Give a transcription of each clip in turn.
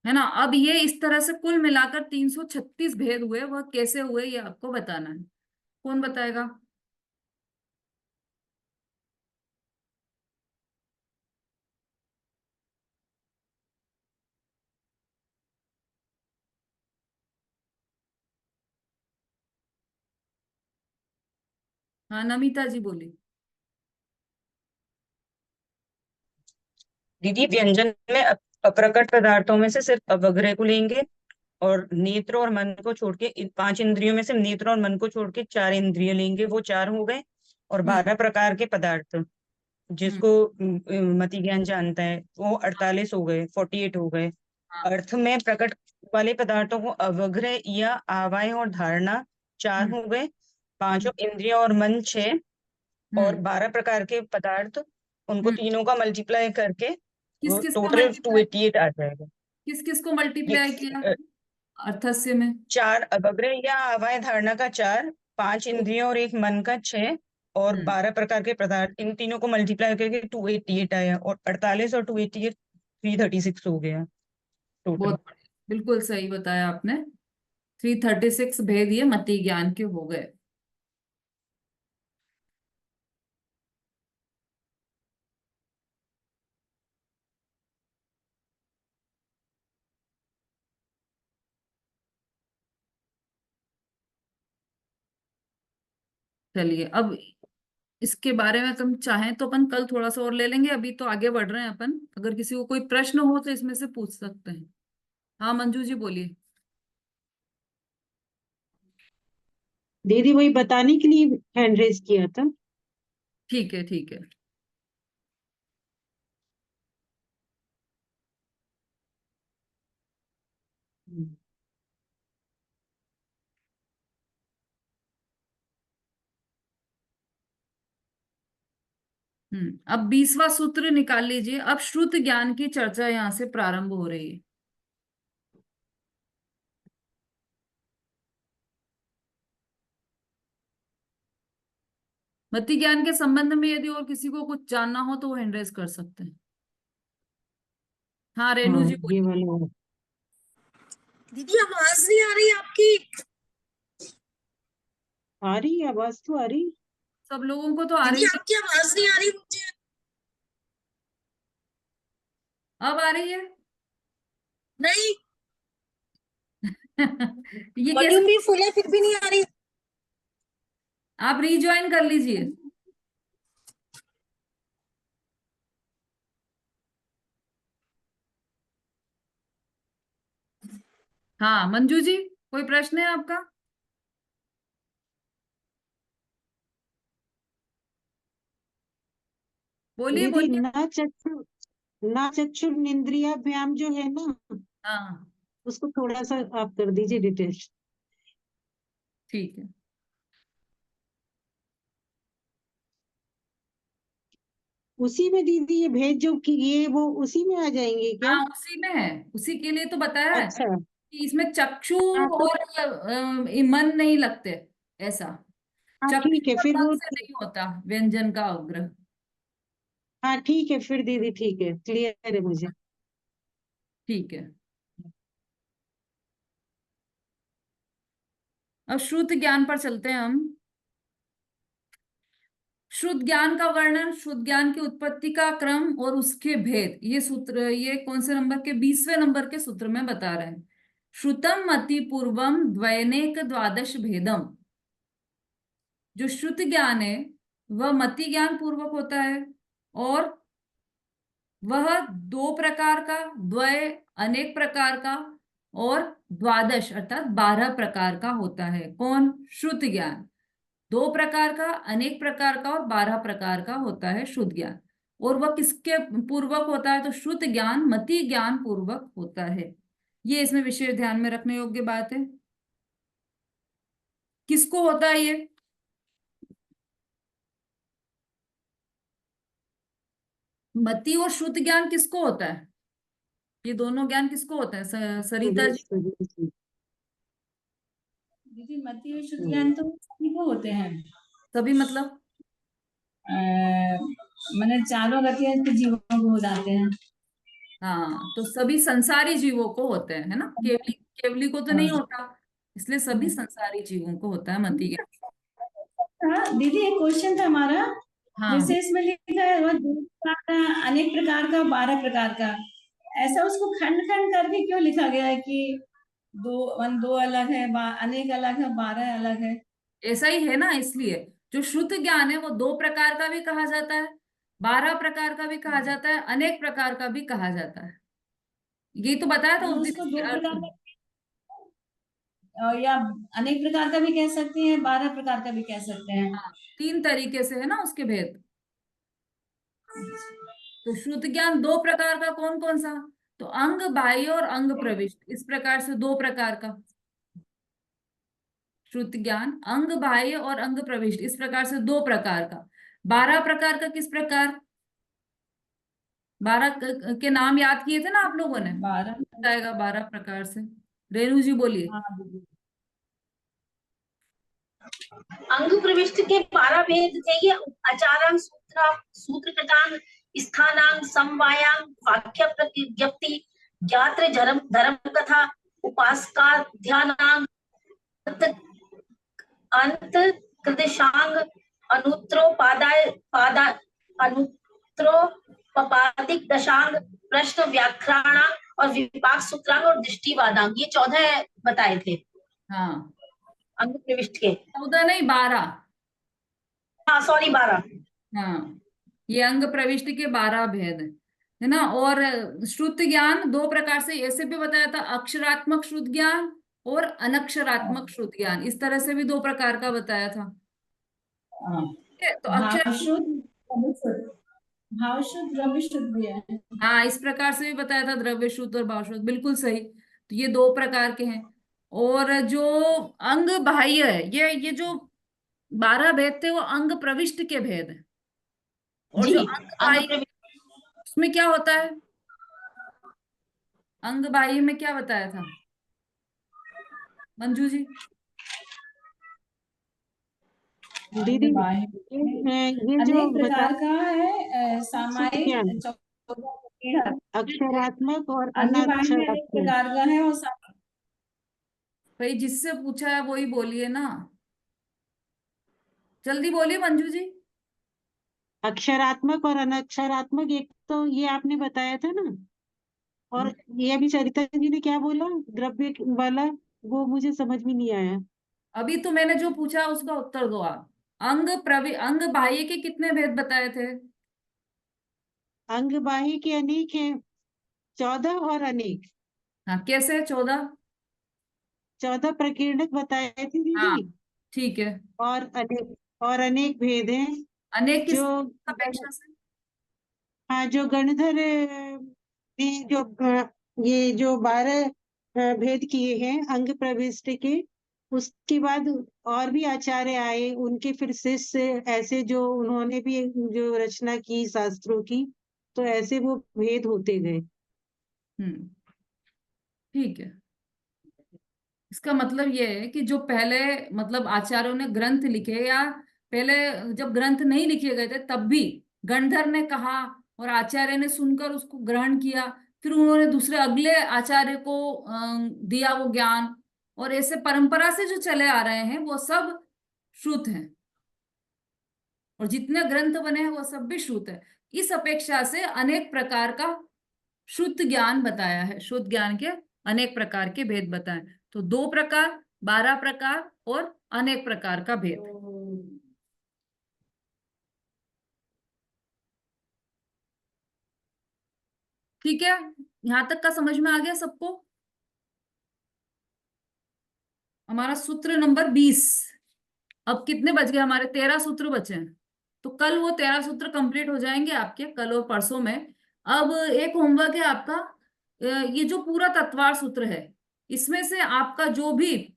है ना। अब ये इस तरह से कुल मिलाकर 336 भेद हुए, वह कैसे हुए ये आपको बताना है। कौन बताएगा? हाँ, नमिता जी बोली। दीदी, व्यंजन में अप्रकट पदार्थों में से सिर्फ अवग्रह को लेंगे, और नेत्र और मन को छोड़ के, इन 5 इंद्रियों में से नेत्र और मन को छोड़ के 4 इंद्रिय लेंगे, वो 4 हो गए। और हम्म। 12 प्रकार के पदार्थ, हम्म। जिसको मति ज्ञान जानता है, वो 48 हो गए, 48 हो गए। हाँ। अर्थ में प्रकट वाले पदार्थों को अवग्रह या आवाय और धारणा 4 हम्म। हो गए। हम्म। पांचों इंद्रिय और मन 6। और हम्म। 12 प्रकार के पदार्थ, उनको हम्म। तीनों का मल्टीप्लाई करके किस वो किस का टोटल मल्टीप्लाई? 288 आ जाएगा। किस किस को ये मल्टीप्लाई किया? अर्थस्य में? 4 अवग्रह या अवाय धारणा का 4, 5 इंद्रियों और एक मन का 6, और हम्म। 12 प्रकार के पदार्थ, इन तीनों को मल्टीप्लाई करके 288 आया। और 48 और 288 336 हो गया टोटल। बहुत बढ़िया, बिल्कुल सही बताया आपने। 336 भेद ये मति ज्ञान के हो गए। चलिए, अब इसके बारे में तुम चाहें तो अपन कल थोड़ा सा और ले लेंगे, अभी तो आगे बढ़ रहे हैं अपन। अगर किसी को कोई प्रश्न हो तो इसमें से पूछ सकते हैं। हाँ, मंजू जी बोलिए। दीदी वही बताने के लिए हैंड रेज किया था। ठीक है, ठीक है। अब 20वां सूत्र निकाल लीजिए। अब श्रुत ज्ञान की चर्चा यहाँ से प्रारंभ हो रही है। मति ज्ञान के संबंध में यदि और किसी को कुछ जानना हो तो वो हैंड रेज कर सकते हैं। हाँ, रेणु हाँ जी ये बोलिए। वाला दीदी आवाज नहीं आ रही आपकी। आ रही है, आवाज तो आ रही है। सब लोगों को तो आ दीदी रही है। आपकी आवाज नहीं आ रही मुझे। अब आ रही है। नहीं, ये कैसे? वॉल्यूम भी फुल है फिर भी नहीं आ रही। आप रीज्वाइन कर लीजिए। हाँ, मंजू जी, कोई प्रश्न है आपका? बोलिए दीदी बोलिए। न चक्षुर्निंद्रियाभ्याम जो है ना, हाँ, उसको थोड़ा सा आप कर दीजिए डिटेल। ठीक है। उसी में दीदी ये भेज जो कि ये वो उसी में आ जाएंगे क्या? हाँ, उसी में है। उसी के लिए तो बताया है अच्छा। कि इसमें चक्षु हाँ तो और मन नहीं लगते। ऐसा हाँ ठीक चक्षु है और फिर मन वो। से नहीं होता व्यंजन का अग्रह। हाँ ठीक है फिर दीदी, ठीक है, क्लियर है मुझे। ठीक है। अब श्रुत ज्ञान पर चलते हैं हम। शुद्ध ज्ञान का वर्णन, शुद्ध ज्ञान की उत्पत्ति का क्रम और उसके भेद, ये सूत्र, ये कौन से नंबर के? 20वें नंबर के सूत्र में बता रहे हैं। श्रुतम मति पूर्वम द्वैनेक द्वादश भेदम। जो शुद्ध ज्ञान है वह मति ज्ञान पूर्वक होता है, और वह 2 प्रकार का, द्वय अनेक प्रकार का, और द्वादश अर्थात 12 प्रकार का होता है। कौन? श्रुत ज्ञान 2 प्रकार का, अनेक प्रकार का और 12 प्रकार का होता है शुद्ध ज्ञान। और वह किसके पूर्वक होता है? तो शुद्ध ज्ञान मति ज्ञान पूर्वक होता है। ये इसमें विशेष ध्यान में रखने योग्य बात है। किसको होता है ये? मति और शुद्ध ज्ञान किसको होता है? ये दोनों ज्ञान किसको होता है? सरिता सही जी। सही सही। दीदी मति और शुद्ध हम्म। ज्ञान तो सभी को होते हैं। सभी मतलब? मैंने चारों गतियां तो जीवों को हो जाते हैं। हाँ, तो सभी संसारी जीवों को होते हैं, है ना, केवली केवली को तो नहीं हाँ होता, इसलिए सभी संसारी जीवों को होता है मति ज्ञान। हाँ दीदी, एक क्वेश्चन था हमारा। हाँ, जैसे इसमें लिखा है वो दो प्रकार का, अनेक प्रकार का, 12 प्रकार का, ऐसा उसको खंड खंड करके क्यों लिखा गया है कि दो अलग है, अनेक अलग है, 12 अलग है? ऐसा ही है ना, इसलिए जो शुद्ध ज्ञान है वो 2 प्रकार का भी कहा जाता है, 12 प्रकार का भी कहा जाता है, अनेक प्रकार का भी कहा जाता है। यही तो बताया था मतलब उस दिन उसको इसके दो अर्थ प्रकार में। का, या अनेक प्रकार का भी कह सकते हैं, 12 प्रकार का भी कह सकते हैं। हाँ, 3 तरीके से है ना उसके भेद। तो श्रुत ज्ञान 2 प्रकार का कौन कौन सा? तो अंग बाह्य और अंग प्रविष्ट, इस प्रकार से 2 प्रकार का श्रुत ज्ञान, अंग बाह्य और अंग प्रविष्ट, इस प्रकार से 2 प्रकार का। 12 प्रकार का किस प्रकार? 12 के नाम याद किए थे ना आप लोगों ने, 12। बताएगा 12 प्रकार से। रेणु जी बोलिए। हाँ दीदी। अंग प्रविष्ट के 12 भेद थे ये। आचारांग, सूत्र कृतांग, स्थानांग, समवायांग, वाक्य प्रज्ञप्ति, ज्ञात्र धर्म धर्म कथा, उपासका ध्यानांग, अंत कृदेशांग, अनुत्तरोपादाय पादा अनुत्तरोपपादिक दशांग, प्रश्न व्याख्यानांग और विपाक सूत्रांग और दृष्टिवादांग, ये 14 बताए थे हाँ, अंग प्रविष्ट के। 14 नहीं, 12। हाँ सॉरी, 12। हाँ, ये अंग प्रविष्टि के 12 भेद है ना। और श्रुत ज्ञान 2 प्रकार से ऐसे भी बताया था, अक्षरात्मक श्रुत ज्ञान और अनक्षरात्मक श्रुत ज्ञान, इस तरह से भी 2 प्रकार का बताया था। हाँ, ठीक है, तो भाव अक्षर, शुद्ध, द्रव्य शुद्ध, भाव शुद्ध, द्रव्य शुद्ध भी है। हाँ, इस प्रकार से भी बताया था, द्रव्य शुद्ध और भाव शुद्ध, बिल्कुल सही। तो ये 2 प्रकार के हैं। और जो अंग बाह्य है, ये जो 12 भेद थे वो अंग प्रविष्ट के भेद है। और जी, जो अंग अंग बाह्य, प्रविष्ट। उसमें क्या होता है? अंग बाह्य में क्या बताया था मंजू जी? अंग दीदी बाह्य ये जो अनेक बता प्रकार का है, शुद्ध ज्ञान सामायिक 14 अक्षरात्मक और अंग बाह्य में अनेक अनक्षरात्मक। प्रकार का है, और भाई, जिससे पूछा है वही बोलिए ना, जल्दी बोलिए मंजू जी। अक्षरात्मक और अनक्षरात्मक, एक तो ये आपने बताया था ना, और ये अभी सरिता जी ने क्या बोला, द्रव्य वाला, वो मुझे समझ में नहीं आया। अभी तो मैंने जो पूछा उसका उत्तर दो आप। अंग बाह्य के कितने भेद बताए थे? अंग बाह्य के अनेक हैं, 14 और अनेक। हाँ, कैसे 14? 14 प्रकीर्णक बताए थे हाँ, दीदी। ठीक है। और अनेक भेद हैं। अनेक किस जो अपेक्षा से? हाँ, जो गणधर ने जो ये जो 12 भेद किए हैं अंग प्रविष्ट के, उसके बाद और भी आचार्य आए, उनके फिर शिष्य ऐसे, जो उन्होंने भी जो रचना की शास्त्रों की, तो ऐसे वो भेद होते गए। हम्म, ठीक है। इसका मतलब ये है कि जो पहले, मतलब आचार्यों ने ग्रंथ लिखे, या पहले जब ग्रंथ नहीं लिखे गए थे तब भी गणधर ने कहा और आचार्य ने सुनकर उसको ग्रहण किया, फिर उन्होंने दूसरे अगले आचार्य को दिया वो ज्ञान, और ऐसे परंपरा से जो चले आ रहे हैं वो सब श्रुत हैं। और जितने ग्रंथ बने हैं वो सब भी श्रुत है। इस अपेक्षा से अनेक प्रकार का शुद्ध ज्ञान बताया है, शुद्ध ज्ञान के अनेक प्रकार के भेद बताए। तो 2 प्रकार, 12 प्रकार और अनेक प्रकार का भेद। ठीक है, यहां तक का समझ में आ गया सबको? हमारा सूत्र नंबर 20। अब कितने बच गए हमारे? 13 सूत्र बचे हैं। तो कल वो 13 सूत्र कंप्लीट हो जाएंगे आपके, कल और परसों में। अब एक होमवर्क है आपका, ये जो पूरा तत्वार सूत्र है, इसमें से आपका जो भी,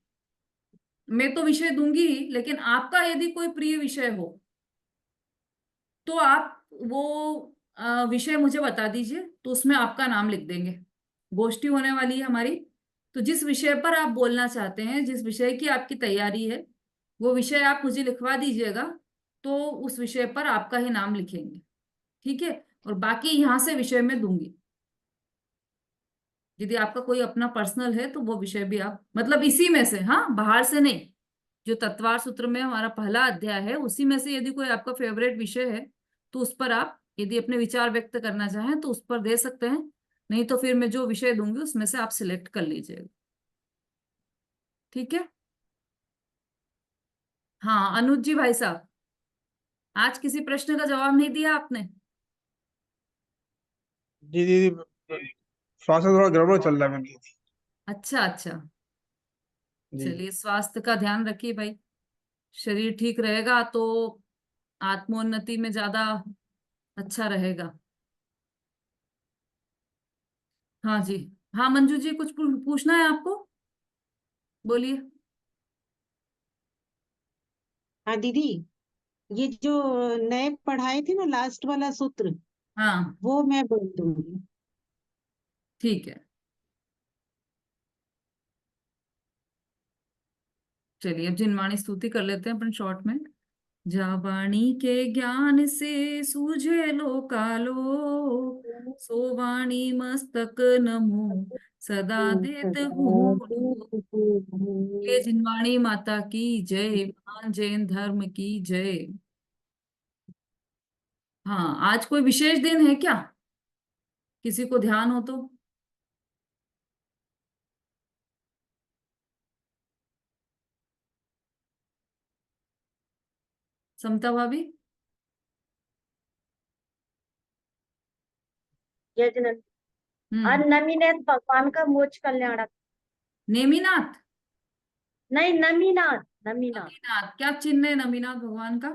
मैं तो विषय दूंगी ही, लेकिन आपका यदि कोई प्रिय विषय हो तो आप वो विषय मुझे बता दीजिए, तो उसमें आपका नाम लिख देंगे। गोष्ठी होने वाली है हमारी, तो जिस विषय पर आप बोलना चाहते हैं, जिस विषय की आपकी तैयारी है, वो विषय आप मुझे लिखवा दीजिएगा, तो उस विषय पर आपका ही नाम लिखेंगे। ठीक है, और बाकी यहां से विषय में दूंगी। यदि आपका कोई अपना पर्सनल है तो वो विषय भी आप, मतलब इसी में से, हाँ, बाहर से नहीं, जो तत्वार सूत्र में हमारा पहला अध्याय है उसी में से यदि कोई आपका फेवरेट विषय है तो उस पर आप यदि अपने विचार व्यक्त करना चाहें तो उस पर दे सकते हैं, नहीं तो फिर मैं जो विषय दूंगी उसमें से आप सिलेक्ट कर लीजिएगा। ठीक है। हाँ अनुज जी भाई साहब, आज किसी प्रश्न का जवाब नहीं दिया आपने? जी दीदी, श्वास थोड़ा गड़बड़ चल रहा है मेरे। अच्छा अच्छा, जी। चलिए स्वास्थ्य का ध्यान रखिए भाई, शरीर ठीक रहेगा तो आत्मोन्नति में ज्यादा अच्छा रहेगा। हाँ जी। हाँ मंजू जी, कुछ पूछना है आपको, बोलिए। हाँ दीदी, ये जो नए पढ़ाए थे ना लास्ट वाला सूत्र, हाँ वो मैं बोल दूंगी। ठीक है, चलिए अब जिनवाणी स्तुति कर लेते हैं अपन शॉर्ट में। जा वाणी के ज्ञान से सूझे लोकालो, सो वाणी मस्तक नमो सदा देत हूँ लो। ये जिनवाणी माता की जय, महान जैन धर्म की जय। हाँ आज कोई विशेष दिन है क्या, किसी को ध्यान हो तो? समता भाभी? यजनन हम्म। और नमीनाथ भगवान का मोक्ष कल्याणक। नेमिनाथ? नहीं, नमीनाथ, नमीनाथ। नमीनाथ क्या चिन्ह है नमीनाथ भगवान का?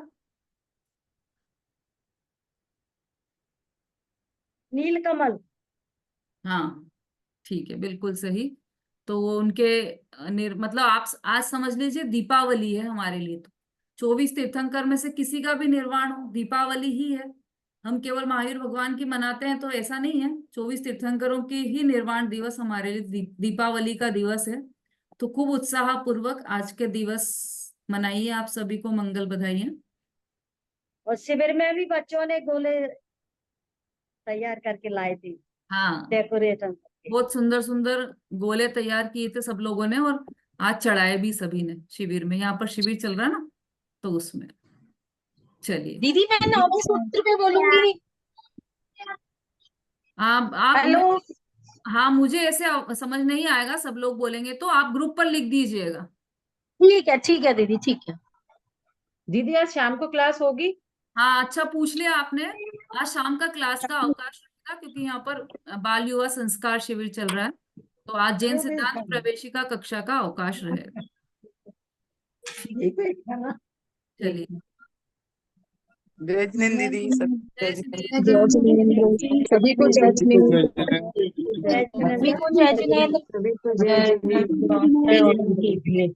नीलकमल। हाँ ठीक है, बिल्कुल सही। तो वो उनके मतलब आप आज समझ लीजिए दीपावली है हमारे लिए तो, 24 तीर्थंकर में से किसी का भी निर्वाण हो दीपावली ही है। हम केवल महावीर भगवान की मनाते हैं तो ऐसा नहीं है, 24 तीर्थंकरों की ही निर्वाण दिवस हमारे लिए दीपावली का दिवस है। तो खूब उत्साह पूर्वक आज के दिवस मनाइए, आप सभी को मंगल बधाइयां। और शिविर में भी बच्चों ने गोले तैयार करके लाए थे, हाँ डेकोरेशन करके। बहुत सुंदर सुंदर गोले तैयार किए थे सब लोगों ने, और आज चढ़ाए भी सभी ने शिविर में, यहाँ पर शिविर चल रहा है ना तो उसमें। चलिए दीदी मैं 9वें सूत्र पे बोलूंगी। आप हेलो। हाँ मुझे ऐसे समझ नहीं आएगा, सब लोग बोलेंगे तो आप ग्रुप पर लिख दीजिएगा। ठीक है दीदी, ठीक है। दीदी आज शाम को क्लास होगी? हाँ अच्छा पूछ लिया आपने, आज शाम का क्लास का अवकाश रहेगा क्योंकि यहाँ पर बाल युवा संस्कार शिविर चल रहा है, तो आज जैन सिद्धांत प्रवेशिका कक्षा का अवकाश रहेगा। चलिए जय जिनेन्द्र दीदी, सब जय जय जिनेन्द्र। जिनेन्द्र। सभी को जय जिनेन्द्र। सभी को जय जिनेन्द्र। सभी को जय जिनेन्द्र।